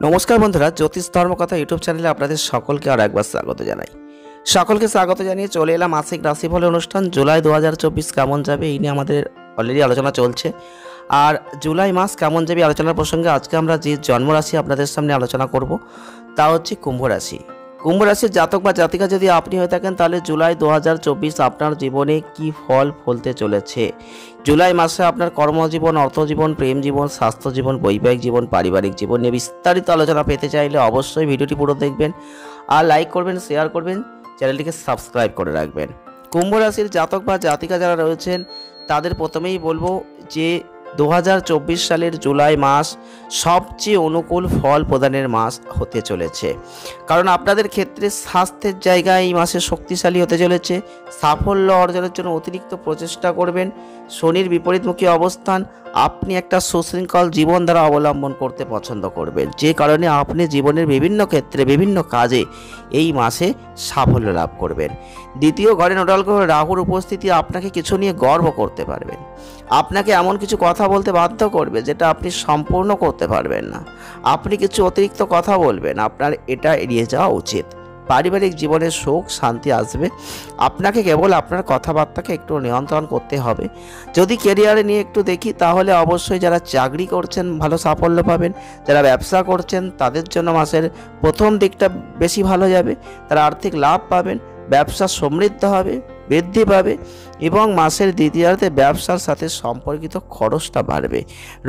নমস্কার বন্ধুরা, জ্যোতিষ ধর্মকথা ইউটিউব চ্যানেলে আপনাদের সকলকে আর একবার স্বাগত জানাই। সকলকে স্বাগত জানিয়ে চলে এলাম মাসিক রাশিফল অনুষ্ঠান। জুলাই 2024 কেমন যাবে এই নিয়ে আমাদের অলরেডি আলোচনা চলছে। আর জুলাই মাস কেমন যাবে আলোচনার প্রসঙ্গে আজকে আমরা যে জন্মরাশি আপনাদের সামনে আলোচনা করব তা হচ্ছে কুম্ভ রাশি। কুম্ভ রাশির জাতক বা জাতিকা যদি আপনি হয়ে থাকেন তাহলে জুলাই 2024 আপনার জীবনে কি ফল ফলতে চলেছে। জুলাই মাসে আপনার কর্মজীবন, অর্থজীবন, প্রেম জীবন, স্বাস্থ্য জীবন, বৈবাহিক জীবন, পারিবারিক জীবন নিয়ে বিস্তারিত আলোচনা পেতে চাইলে অবশ্যই ভিডিওটি পুরো দেখবেন আর লাইক করবেন, শেয়ার করবেন, চ্যানেলটিকে সাবস্ক্রাইব করে রাখবেন। কুম্ভ রাশির জাতক বা জাতিকা যারা রয়েছেন তাদের প্রথমেই বলবো যে 2024 সালের জুলাই মাস সবচেয়ে অনুকূল ফল প্রদানের মাস হতে চলেছে, কারণ আপনাদের ক্ষেত্রে স্বাস্থ্যের জায়গায় এই মাসে শক্তিশালী হতে চলেছে। সাফল্য অর্জনের জন্য অতিরিক্ত প্রচেষ্টা করবেন। শনির বিপরীতমুখী অবস্থান, আপনি একটা সুশৃঙ্খল জীবনধারা অবলম্বন করতে পছন্দ করবেন, যে কারণে আপনি জীবনের বিভিন্ন ক্ষেত্রে বিভিন্ন কাজে এই মাসে সাফল্য লাভ করবেন। দ্বিতীয় ঘরে নোডাল গ্রহ রাহুর উপস্থিতি আপনাকে কিছু নিয়ে গর্ব করতে পারবেন। আপনাকে এমন কিছু কথা বলতে বাধ্য করবে যেটা আপনি সম্পূর্ণ করতে পারবেন না। আপনি কিছু অতিরিক্ত কথা বলবেন, আপনার এটা এড়িয়ে যাওয়া উচিত। পারিবারিক জীবনে সুখ শান্তি আসবে। আপনাকে কেবল আপনার কথাবার্তাকে একটু নিয়ন্ত্রণ করতে হবে। যদি ক্যারিয়ারে নিয়ে একটু দেখি তাহলে অবশ্যই যারা চাকরি করছেন ভালো সাফল্য পাবেন। যারা ব্যবসা করছেন তাদের জন্য মাসের প্রথম দিকটা বেশি ভালো যাবে। তারা আর্থিক লাভ পাবেন, ব্যবসা সমৃদ্ধ হবে, বৃদ্ধি পাবে এবং মাসের দ্বিতীয়ার্ধে ব্যবসার সাথে সম্পর্কিত খরচটা বাড়বে।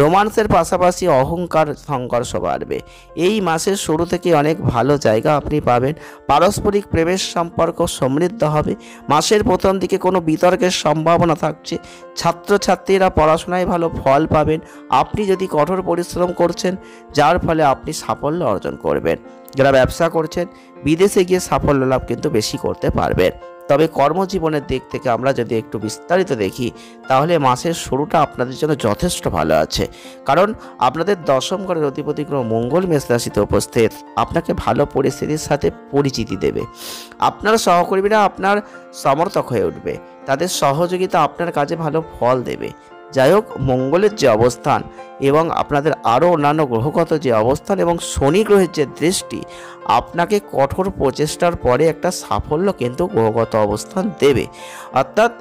রোমান্সের পাশাপাশি অহংকার সংঘর্ষ বাড়বে। এই মাসের শুরু থেকে অনেক ভালো জায়গা আপনি পাবেন। পারস্পরিক প্রেমের সম্পর্ক সমৃদ্ধ হবে। মাসের প্রথম দিকে কোনো বিতর্কের সম্ভাবনা থাকছে। ছাত্রছাত্রীরা পড়াশোনায় ভালো ফল পাবেন। আপনি যদি কঠোর পরিশ্রম করছেন যার ফলে আপনি সাফল্য অর্জন করবেন। যারা ব্যবসা করছেন বিদেশে গিয়ে সাফল্য লাভ কিন্তু বেশি করতে পারবেন। তবে কর্মজীবনের দিক থেকে আমরা যদি একটু বিস্তারিত দেখি তাহলে মাসের শুরুটা আপনাদের জন্য যথেষ্ট ভালো আছে, কারণ আপনাদের দশম ঘরের অধিপতি গ্রহ মঙ্গল মেষ রাশিতে উপস্থিত আপনাকে ভালো পরিস্থিতির সাথে পরিচিতি দেবে। আপনার সহকর্মীরা আপনার সমর্থক হয়ে উঠবে, তাদের সহযোগিতা আপনার কাজে ভালো ফল দেবে। যাই হোক, মঙ্গলের যে অবস্থান এবং আপনাদের আরও অন্যান্য গ্রহগত যে অবস্থান এবং শনি গ্রহের যে দৃষ্টি আপনাকে কঠোর প্রচেষ্টার পরে একটা সাফল্য কিন্তু গ্রহগত অবস্থান দেবে। অর্থাৎ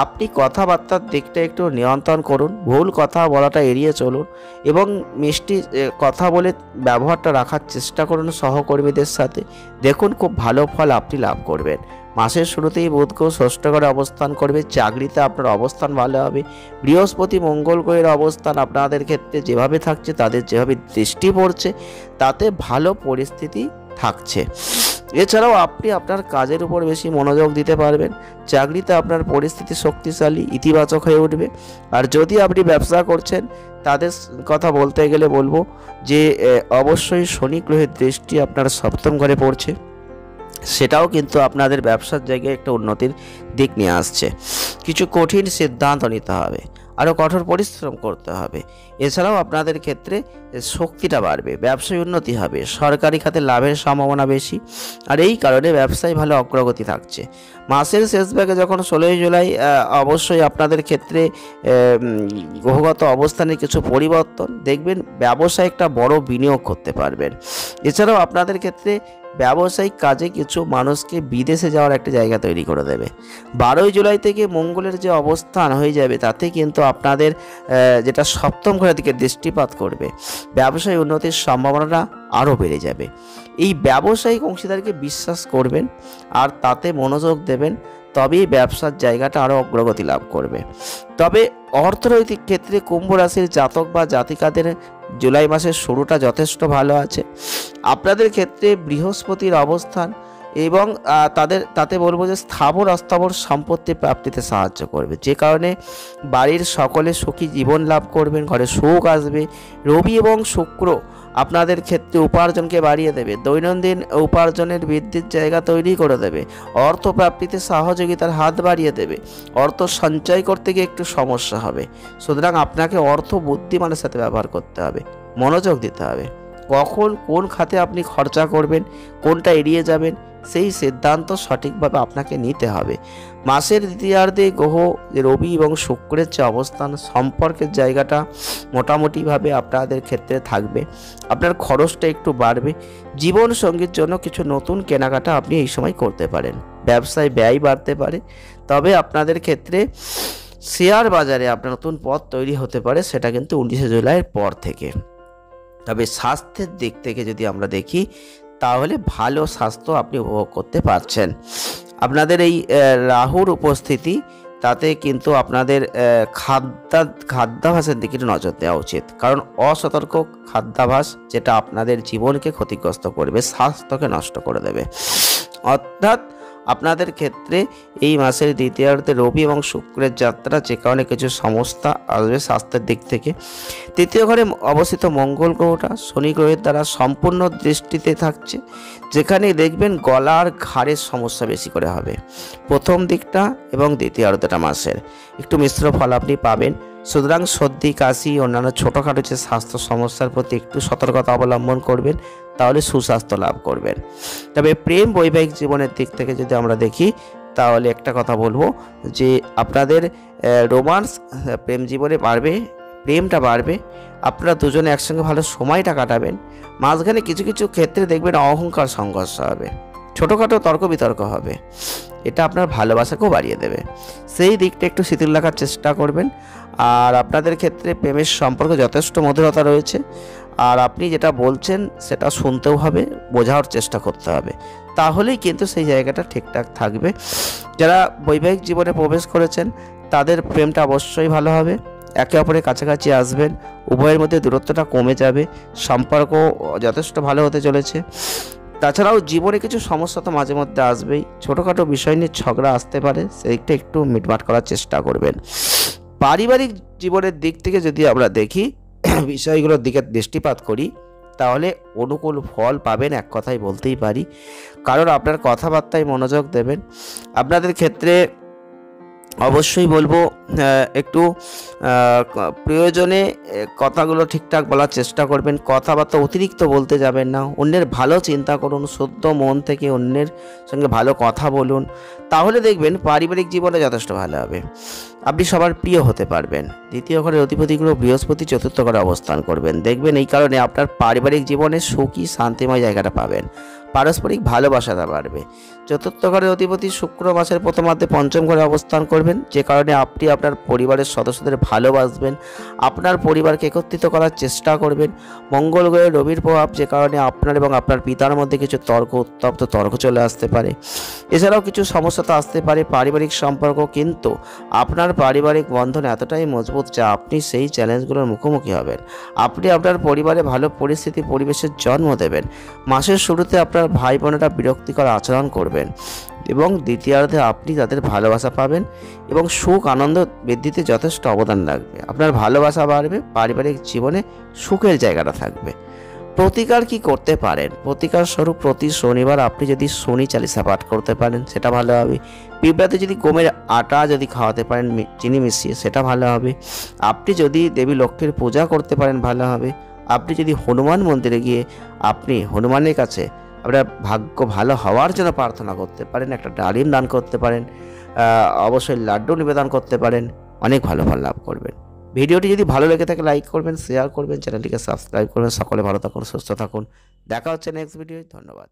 আপনি কথাবার্তার দিকটা একটু নিয়ন্ত্রণ করুন, ভুল কথা বলাটা এড়িয়ে চলুন এবং মিষ্টি কথা বলে ব্যবহারটা রাখার চেষ্টা করুন সহকর্মীদের সাথে। দেখুন খুব ভালো ফল আপনি লাভ করবেন। মাসের শুরুতেই বুধ গ্রহ ষষ্ঠ ঘরে অবস্থান করবে। চাকরিতে আপনার অবস্থান ভালো হবে। বৃহস্পতি মঙ্গল গ্রহের অবস্থান আপনাদের ক্ষেত্রে যেভাবে থাকছে, তাদের যেভাবে দৃষ্টি পড়ছে তাতে ভালো পরিস্থিতি থাকছে। এছাড়াও আপনি আপনার কাজের উপর বেশি মনোযোগ দিতে পারবেন। চাকরিতে আপনার পরিস্থিতি শক্তিশালী ইতিবাচক হয়ে উঠবে। আর যদি আপনি ব্যবসা করছেন তাদের কথা বলতে গেলে বলবো যে অবশ্যই শনি গ্রহের দৃষ্টি আপনার সপ্তম ঘরে পড়ছে, সেটাও কিন্তু আপনাদের ব্যবসার জায়গায় একটা উন্নতির দিক নিয়ে আসছে। কিছু কঠিন সিদ্ধান্ত নিতে হবে, আরও কঠোর পরিশ্রম করতে হবে। এছাড়াও আপনাদের ক্ষেত্রে শক্তিটা বাড়বে, ব্যবসায় উন্নতি হবে, সরকারি খাতে লাভের সম্ভাবনা বেশি। আর এই কারণে ব্যবসায় ভালো অগ্রগতি থাকছে। মাসের শেষ ভাগে যখন 16 জুলাই অবশ্যই আপনাদের ক্ষেত্রে গ্রহগত অবস্থানে কিছু পরিবর্তন দেখবেন, ব্যবসায় একটা বড় বিনিয়োগ করতে পারবেন। এছাড়াও আপনাদের ক্ষেত্রে ব্যবসায়িক কাজে কিছু মানুষকে বিদেশে যাওয়ার একটা জায়গা তৈরি করে দেবে। 12 জুলাই থেকে মঙ্গলের যে অবস্থান হয়ে যাবে তাতে কিন্তু আপনাদের যেটা সপ্তম ঘরের দিকে দৃষ্টিপাত করবে, ব্যবসায় উন্নতির সম্ভাবনাটা আরও বেড়ে যাবে। এই ব্যবসায়িক অংশীদারকে বিশ্বাস করবেন আর তাতে মনোযোগ দেবেন, তবেই ব্যবসার জায়গাটা আরও অগ্রগতি লাভ করবে। তবে অর্থনৈতিক ক্ষেত্রে কুম্ভ রাশির জাতক বা জাতিকাদের জুলাই মাসের শুরুটা যথেষ্ট ভালো আছে। আপনাদের ক্ষেত্রে বৃহস্পতির অবস্থান এবং তাতে বলবো যে স্থাবর অস্থাবর সম্পত্তি প্রাপ্তিতে সাহায্য করবে, যে কারণে বাড়ির সকলে সুখী জীবন লাভ করবেন, ঘরে সুখ আসবে। রবি এবং শুক্র আপনাদের ক্ষেত্রে উপার্জনকে বাড়িয়ে দেবে, দৈনন্দিন উপার্জনের বৃদ্ধির জায়গা তৈরি করে দেবে, অর্থ প্রাপ্তিতে সহযোগিতার হাত বাড়িয়ে দেবে। অর্থ সঞ্চয় করতে গিয়ে একটু সমস্যা হবে, সুতরাং আপনাকে অর্থ বুদ্ধিমানের সাথে ব্যবহার করতে হবে, মনোযোগ দিতে হবে। কখন কোন খাতে আপনি খরচা করবেন, কোনটা এড়িয়ে যাবেন, সেই সিদ্ধান্ত সঠিকভাবে আপনাকে নিতে হবে। মাসের দ্বিতীয়ার্ধে গ্রহ রবি এবং শুক্রের যে অবস্থান, সম্পর্কের জায়গাটা মোটামুটিভাবে আপনাদের ক্ষেত্রে থাকবে। আপনার খরচটা একটু বাড়বে। জীবন সঙ্গীর জন্য কিছু নতুন কেনাকাটা আপনি এই সময় করতে পারেন। ব্যবসায় ব্যয় বাড়তে পারে, তবে আপনাদের ক্ষেত্রে শেয়ার বাজারে আপনার নতুন পথ তৈরি হতে পারে, সেটা কিন্তু 19শে জুলাইয়ের পর থেকে। তবে স্বাস্থ্যের দিক থেকে যদি আমরা দেখি, তাহলে ভালো স্বাস্থ্য আপনি উপভোগ করতে পারছেন। আপনাদের এই রাহুর উপস্থিতি, তাতে কিন্তু আপনাদের খাদ্যাভ্যাসের দিকে নজর দেওয়া উচিত, কারণ অসতর্ক খাদ্যাভ্যাস যেটা আপনাদের জীবনকে ক্ষতিগ্রস্ত করবে, স্বাস্থ্যকে নষ্ট করে দেবে। অর্থাৎ আপনাদের ক্ষেত্রে এই মাসের দ্বিতীয়ার্ধে রবি এবং শুক্রের যাত্রা, যে কারণে কিছু সমস্যা আসবে স্বাস্থ্যের দিক থেকে। তৃতীয় ঘরে অবস্থিত মঙ্গল গ্রহটা শনি গ্রহের দ্বারা সম্পূর্ণ দৃষ্টিতে থাকছে, যেখানে দেখবেন গলার ঘাড়ের সমস্যা বেশি করে হবে প্রথম দিকটা এবং দ্বিতীয়ার্ধটা মাসের। একটু মিশ্র ফল আপনি পাবেন। সুতরাং সর্দি, কাশি, অন্যান্য ছোটোখাটো যে স্বাস্থ্য সমস্যার প্রতি একটু সতর্কতা অবলম্বন করবেন, তাহলে সুস্বাস্থ্য লাভ করবেন। তবে প্রেম বৈবাহিক জীবনের দিক থেকে যদি আমরা দেখি, তাহলে একটা কথা বলবো যে আপনাদের রোমান্স প্রেম জীবনে বাড়বে, প্রেমটা বাড়বে। আপনারা দুজনে একসঙ্গে ভালো সময়টা কাটাবেন। মাঝখানে কিছু কিছু ক্ষেত্রে দেখবেন অহংকার সংঘর্ষ হবে, ছোটোখাটো তর্ক বিতর্ক হবে, এটা আপনার ভালোবাসাকেও বাড়িয়ে দেবে। সেই দিকটা একটু শিথিল রাখার চেষ্টা করবেন। আর আপনাদের ক্ষেত্রে প্রেমের সম্পর্কে যথেষ্ট মধুরতা রয়েছে, আর আপনি যেটা বলছেন সেটা শুনতেও হবে, বোঝার চেষ্টা করতে হবে, তাহলেই কিন্তু সেই জায়গাটা ঠিকঠাক থাকবে। যারা বৈবাহিক জীবনে প্রবেশ করেছেন, তাদের প্রেমটা অবশ্যই ভালো হবে, একে অপরের কাছাকাছি আসবেন, উভয়ের মধ্যে দূরত্বটা কমে যাবে, সম্পর্ক যথেষ্ট ভালো হতে চলেছে। তাছাড়াও জীবনে কিছু সমস্যা তো মাঝে মধ্যে আসবেই, ছোটোখাটো বিষয় নিয়ে ঝগড়া আসতে পারে, সেইটা একটু মিটমাট করার চেষ্টা করবেন। পারিবারিক জীবনের দিক থেকে যদি আমরা দেখি, বিষয়গুলোর দিকে দৃষ্টিপাত করি, তাহলে অনুকূল ফল পাবেন, এক কথাই বলতেই পারি। কারণ আপনার কথাবার্তায় মনোযোগ দেবেন। আপনাদের ক্ষেত্রে অবশ্যই বলবো একটু প্রয়োজনে কথাগুলো ঠিকঠাক বলার চেষ্টা করবেন, কথাবার্তা অতিরিক্ত বলতে যাবেন না, অন্যের ভালো চিন্তা করুন, শুদ্ধ মন থেকে অন্যের সঙ্গে ভালো কথা বলুন, তাহলে দেখবেন পারিবারিক জীবনে যথেষ্ট ভালো হবে, আপনি সবার প্রিয় হতে পারবেন। দ্বিতীয় ঘরের অধিপতিগুলো বৃহস্পতি চতুর্থ ঘরে অবস্থান করবেন, দেখবেন এই কারণে আপনার পারিবারিক জীবনে সুখী শান্তিময় জায়গাটা পাবেন, পারস্পরিক ভালোবাসাটা বাড়বে। চতুর্থ ঘরের অধিপতি শুক্র মাসের প্রথমার্ধে পঞ্চম ঘরে অবস্থান করবেন, যে কারণে আপনি আপনার পরিবারের সদস্যদের ভালোবাসবেন, আপনার পরিবারকে একত্রিত করার চেষ্টা করবেন। মঙ্গল গ্রহের রবির প্রভাব, যে কারণে আপনার এবং আপনার পিতার মধ্যে কিছু উত্তপ্ত তর্ক চলে আসতে পারে। এছাড়াও কিছু সমস্যা তো আসতে পারে পারিবারিক সম্পর্ক, কিন্তু আপনার পারিবারিক বন্ধন এতটাই মজবুত যে আপনি সেই চ্যালেঞ্জগুলোর মুখোমুখি হবেন। আপনি আপনার পরিবারে ভালো পরিস্থিতি পরিবেশের জন্ম দেবেন। মাসের শুরুতে আপনার ভাই বোনেরা বিরক্তিকর আচরণ করবেন, এবং দ্বিতীয়ার্ধে আপনি তাদের ভালোবাসা পাবেন এবং সুখ আনন্দ বৃদ্ধিতে যথেষ্ট অবদান রাখবে। আপনার ভালোবাসা বাড়বে, পারিবারিক জীবনে সুখের জায়গাটা থাকবে। প্রতিকার কি করতে পারেন? প্রতিকার স্বরূপ প্রতি শনিবার আপনি যদি শনি চালিসা পাঠ করতে পারেন, সেটা ভালো হবে। পিঁপড়াতে যদি গমের আটা যদি খাওয়াতে পারেন চিনি মিশিয়ে, সেটা ভালো হবে। আপনি যদি দেবী লক্ষ্মীর পূজা করতে পারেন, ভালো হবে। আপনি যদি হনুমান মন্দিরে গিয়ে আপনি হনুমানের কাছে আপনার ভাগ্য ভালো হওয়ার জন্য প্রার্থনা করতে পারেন, একটা ডালিম দান করতে পারেন, অবশ্যই লাড্ডু নিবেদন করতে পারেন, অনেক ভালো ফল লাভ করবেন। ভিডিওটি যদি ভালো লেগে থাকে লাইক করবেন, শেয়ার করবেন, চ্যানেলটিকে সাবস্ক্রাইব করবেন। সকলে ভালো থাকুন, সুস্থ থাকুন। দেখা হচ্ছে নেক্সট ভিডিওয়। ধন্যবাদ।